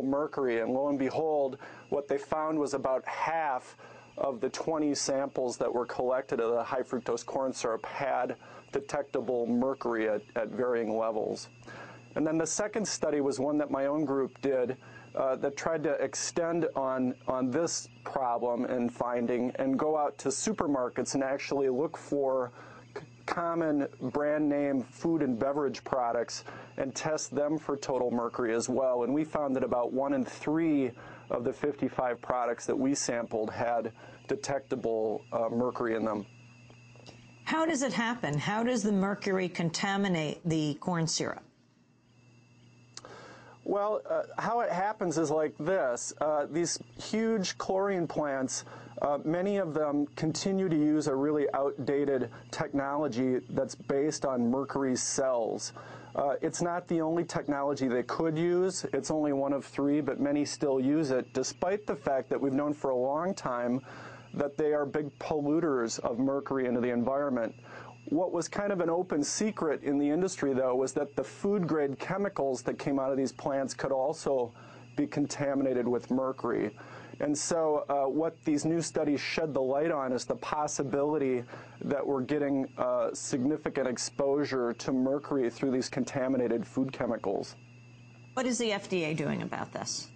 mercury, and lo and behold, what they found was about half of the 20 samples that were collected of the high fructose corn syrup had detectable mercury at varying levels. And then the second study was one that my own group did that tried to extend on this problem and finding and go out to supermarkets and actually look for common brand name food and beverage products and test them for total mercury as well. And we found that about 1 in 3 of the 55 products that we sampled had detectable mercury in them. How does it happen? How does the mercury contaminate the corn syrup? Well, how it happens is like this. These huge chlorine plants, many of them continue to use a really outdated technology that's based on mercury cells. It's not the only technology they could use. It's only one of 3, but many still use it, despite the fact that we've known for a long time that they are big polluters of mercury into the environment. What was kind of an open secret in the industry, though, was that the food-grade chemicals that came out of these plants could also be contaminated with mercury. And so what these new studies shed the light on is the possibility that we're getting significant exposure to mercury through these contaminated food chemicals. What is the FDA doing about this?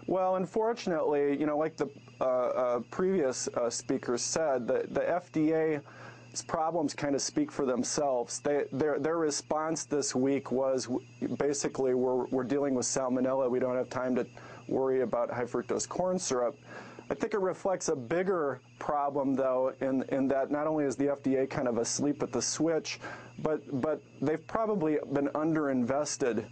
Well, unfortunately, you know, like the previous speaker said, the FDA's problems kind of speak for themselves. Their response this week was basically we're dealing with salmonella. We don't have time to worry about high fructose corn syrup. I think it reflects a bigger problem, though, in that not only is the FDA kind of asleep at the switch, but they've probably been underinvested.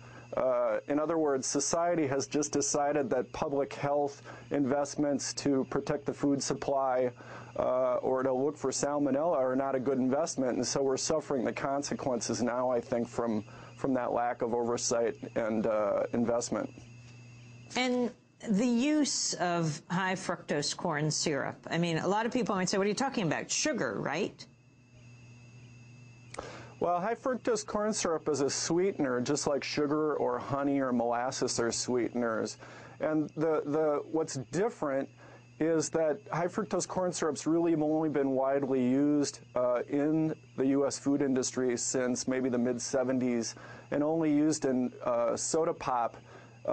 In other words, society has just decided that public health investments to protect the food supply or to look for salmonella are not a good investment, and so we're suffering the consequences now, I think, from that lack of oversight and investment. And the use of high fructose corn syrup, I mean, a lot of people might say, what are you talking about? Sugar, right? Well, high fructose corn syrup is a sweetener, just like sugar or honey or molasses are sweeteners. And what's different is that high fructose corn syrup's really only been widely used in the U.S. food industry since maybe the mid-'70s, and only used in soda pop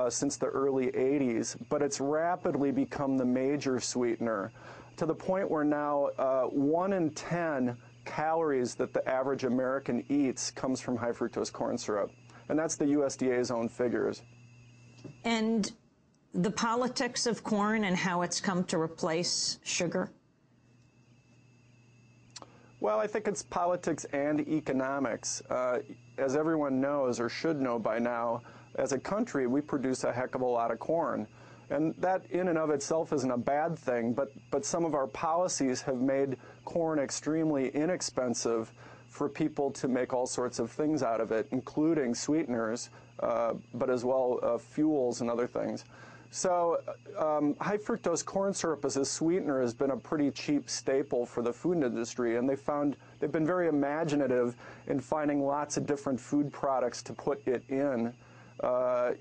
since the early 80s. But it's rapidly become the major sweetener, to the point where now 1 in 10 calories that the average American eats comes from high fructose corn syrup. And that's the USDA's own figures. And the politics of corn and how it's come to replace sugar? Well, I think it's politics and economics. As everyone knows, or should know by now, as a country, we produce a heck of a lot of corn. And that in and of itself isn't a bad thing, but some of our policies have made corn extremely inexpensive for people to make all sorts of things out of it, including sweeteners, but as well fuels and other things. So high fructose corn syrup as a sweetener has been a pretty cheap staple for the food industry, and they've been very imaginative in finding lots of different food products to put it in.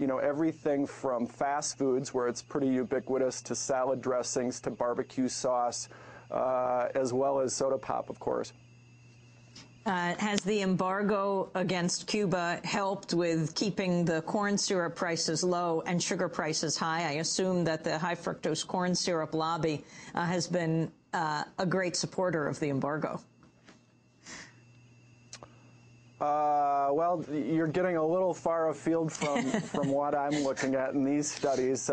You know, everything from fast foods, where it's pretty ubiquitous, to salad dressings, to barbecue sauce, as well as soda pop, of course. Has the embargo against Cuba helped with keeping the corn syrup prices low and sugar prices high? I assume that the high fructose corn syrup lobby has been a great supporter of the embargo. Well, you're getting a little far afield from what I'm looking at in these studies.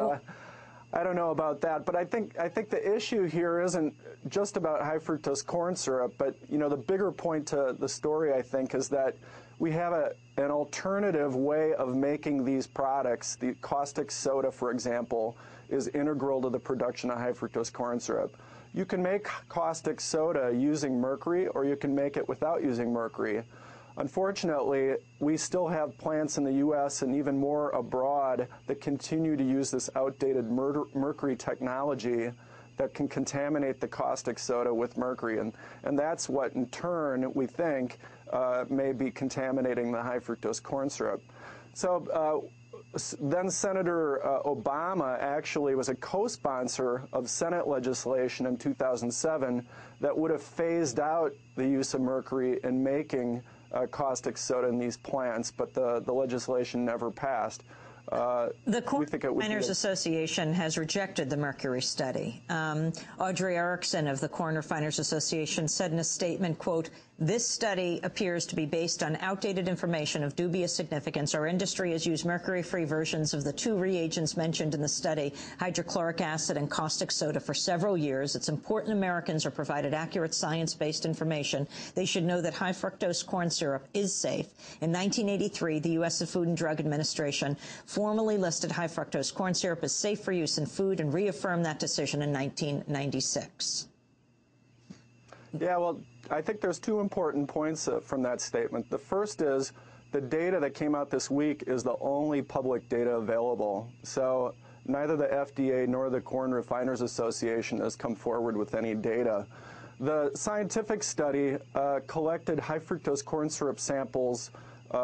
I don't know about that, but I think the issue here isn't just about high fructose corn syrup, but you know, the bigger point to the story, I think, is that we have an alternative way of making these products. The caustic soda, for example, is integral to the production of high fructose corn syrup. You can make caustic soda using mercury, or you can make it without using mercury. Unfortunately, we still have plants in the U.S. and even more abroad that continue to use this outdated mercury technology that can contaminate the caustic soda with mercury. And that's what, in turn, we think may be contaminating the high fructose corn syrup. So then Senator Obama actually was a co-sponsor of Senate legislation in 2007 that would have phased out the use of mercury in making caustic soda in these plants, but the legislation never passed. The Corn Refiners Association has rejected the mercury study. Audrey Erickson of the Corn Refiners Association said in a statement, quote, "This study appears to be based on outdated information of dubious significance. Our industry has used mercury-free versions of the two reagents mentioned in the study, hydrochloric acid and caustic soda, for several years. It's important Americans are provided accurate science-based information. They should know that high fructose corn syrup is safe. In 1983, the U.S. Food and Drug Administration formally listed high fructose corn syrup as safe for use in food and reaffirmed that decision in 1996. Yeah, well, I think there's two important points from that statement. The first is the data that came out this week is the only public data available. So neither the FDA nor the Corn Refiners Association has come forward with any data. The scientific study collected high fructose corn syrup samples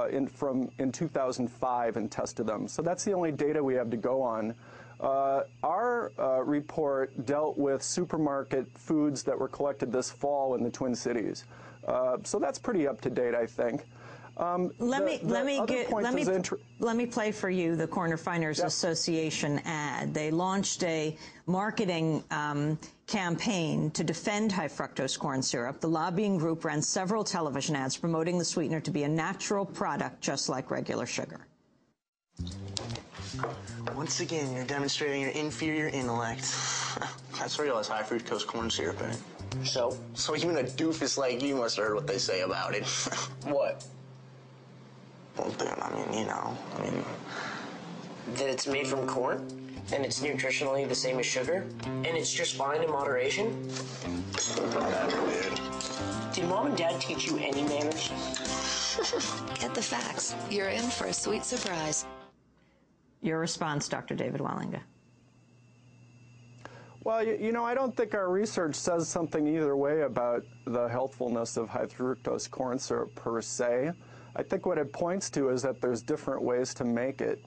in 2005 and tested them. So that's the only data we have to go on. Our report dealt with supermarket foods that were collected this fall in the Twin Cities. So that's pretty up to date, I think. Let me play for you the Corn Refiners Association ad. They launched a marketing campaign to defend high fructose corn syrup. The lobbying group ran several television ads promoting the sweetener to be a natural product just like regular sugar. Once again, you're demonstrating your inferior intellect. That's real as high fructose corn syrup, eh? So even a doofus like you must have heard what they say about it. What? Well, then, I mean... That it's made from corn, and it's nutritionally the same as sugar, and it's just fine in moderation? Whatever, dude. Did Mom and Dad teach you any manners? Get the facts. You're in for a sweet surprise. Your response, Dr. David Wallinga. Well, you know, I don't think our research says something either way about the healthfulness of high fructose corn syrup per se. I think what it points to is that there's different ways to make it.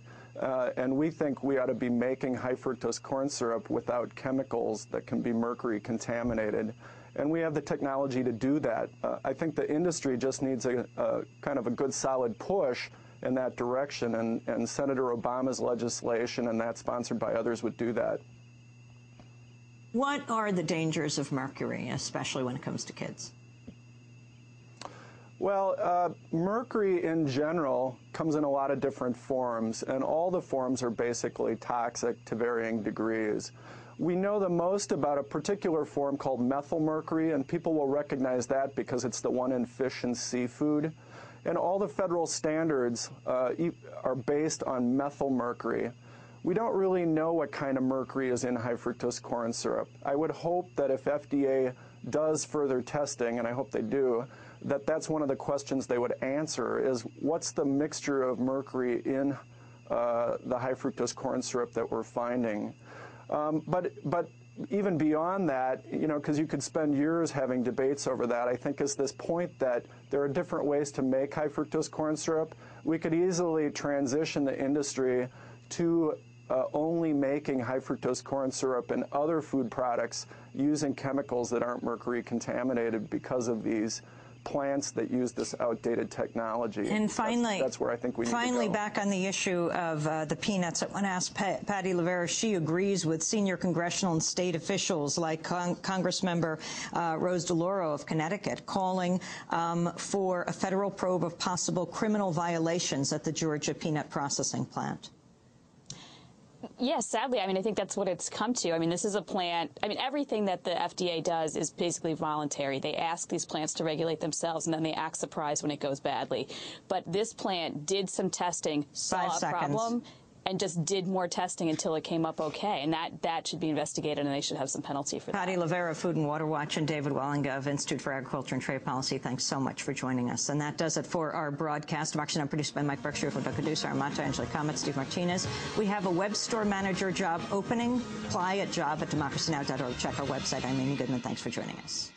And we think we ought to be making high fructose corn syrup without chemicals that can be mercury contaminated. And we have the technology to do that. I think the industry just needs a kind of a good solid push in that direction, and Senator Obama's legislation and that sponsored by others would do that. What are the dangers of mercury, especially when it comes to kids? Well, mercury in general comes in a lot of different forms, and all the forms are basically toxic to varying degrees. We know the most about a particular form called methylmercury, and people will recognize that because it's the one in fish and seafood. And all the federal standards are based on methylmercury. We don't really know what kind of mercury is in high fructose corn syrup. I would hope that if FDA does further testing, and I hope they do, that's one of the questions they would answer is what's the mixture of mercury in the high fructose corn syrup that we're finding. But even beyond that, you know, because you could spend years having debates over that, I think is this point that there are different ways to make high fructose corn syrup. We could easily transition the industry to only making high fructose corn syrup and other food products using chemicals that aren't mercury contaminated because of these plants that use this outdated technology. And finally, that's where I think we need to go. Finally, back on the issue of the peanuts, I want to ask Patty Levera. She agrees with senior congressional and state officials like Congressmember Rose DeLauro of Connecticut, calling for a federal probe of possible criminal violations at the Georgia peanut processing plant. Yes, sadly, I mean, I think that's what it's come to. I mean, this is a plant. I mean, everything that the FDA does is basically voluntary. They ask these plants to regulate themselves, and then they act surprised when it goes badly. But this plant did some testing, saw a problem, and just did more testing until it came up okay. And that should be investigated, and they should have some penalty for that. Patty Levera, Food and Water Watch, and David Wallinga of Institute for Agriculture and Trade Policy, thanks so much for joining us. And that does it for our broadcast. Democracy Now! Produced by Mike Berkshire, for the producer, Armata, Angela Comet, Steve Martinez. We have a web store manager job opening. Apply at job@democracynow.org. Check our website. I'm Amy Goodman. Thanks for joining us.